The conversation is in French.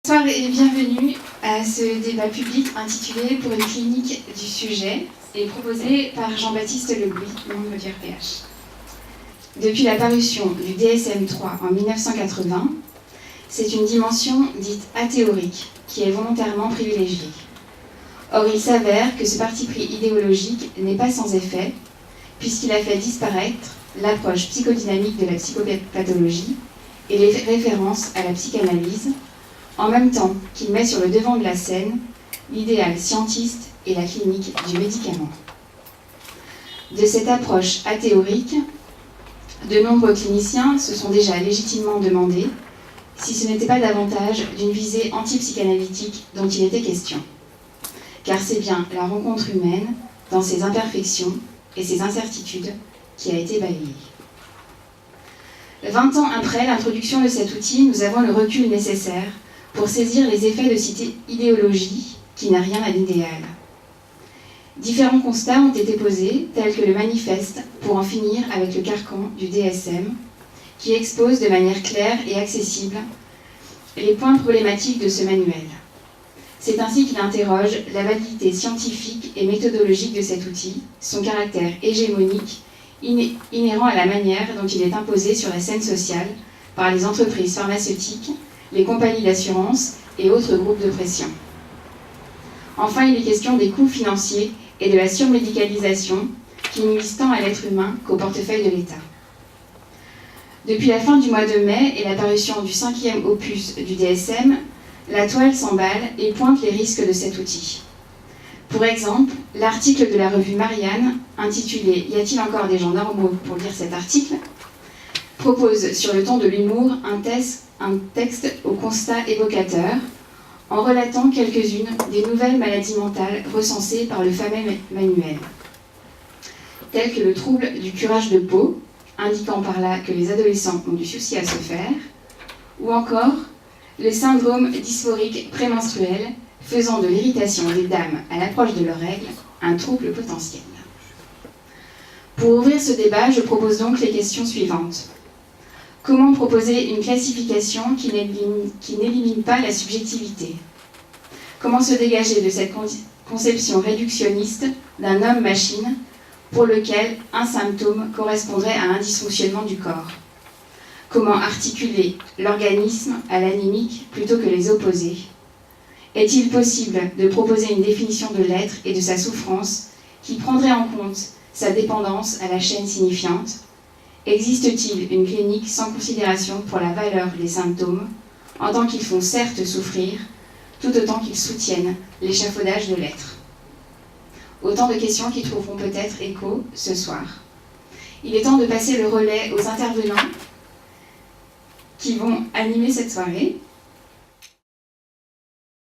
Bonsoir et bienvenue à ce débat public intitulé « Pour une clinique du sujet » et proposé par Jean-Baptiste Legouis, membre du RPH. Depuis la parution du DSM-3 en 1980, c'est une dimension dite athéorique qui est volontairement privilégiée. Or, il s'avère que ce parti pris idéologique n'est pas sans effet, puisqu'il a fait disparaître l'approche psychodynamique de la psychopathologie et les références à la psychanalyse, en même temps qu'il met sur le devant de la scène l'idéal scientiste et la clinique du médicament. De cette approche athéorique, de nombreux cliniciens se sont déjà légitimement demandé si ce n'était pas davantage d'une visée antipsychanalytique dont il était question. Car c'est bien la rencontre humaine, dans ses imperfections et ses incertitudes, qui a été balayée. 20 ans après l'introduction de cet outil, nous avons le recul nécessaire pour saisir les effets de cette idéologie qui n'a rien à l'idéal. Différents constats ont été posés, tels que le manifeste pour en finir avec le carcan du DSM, qui expose de manière claire et accessible les points problématiques de ce manuel. C'est ainsi qu'il interroge la validité scientifique et méthodologique de cet outil, son caractère hégémonique, inhérent à la manière dont il est imposé sur la scène sociale par les entreprises pharmaceutiques, les compagnies d'assurance et autres groupes de pression. Enfin, il est question des coûts financiers et de la surmédicalisation qui nuisent tant à l'être humain qu'au portefeuille de l'État. Depuis la fin du mois de mai et la parution du 5e opus du DSM, la toile s'emballe et pointe les risques de cet outil. Pour exemple, l'article de la revue Marianne, intitulé « Y a-t-il encore des gens normaux pour lire cet article ?», propose sur le ton de l'humour un texte au constat évocateur, en relatant quelques-unes des nouvelles maladies mentales recensées par le fameux manuel, telles que le trouble du curage de peau, indiquant par là que les adolescents ont du souci à se faire, ou encore le syndrome dysphorique prémenstruel, faisant de l'irritation des dames à l'approche de leurs règles un trouble potentiel. Pour ouvrir ce débat, je propose donc les questions suivantes. Comment proposer une classification qui n'élimine pas la subjectivité ? Comment se dégager de cette conception réductionniste d'un homme-machine pour lequel un symptôme correspondrait à un dysfonctionnement du corps ? Comment articuler l'organisme à l'animique plutôt que les opposer ? Est-il possible de proposer une définition de l'être et de sa souffrance qui prendrait en compte sa dépendance à la chaîne signifiante ? Existe-t-il une clinique sans considération pour la valeur des symptômes, en tant qu'ils font certes souffrir, tout autant qu'ils soutiennent l'échafaudage de l'être ? Autant de questions qui trouveront peut-être écho ce soir. Il est temps de passer le relais aux intervenants qui vont animer cette soirée.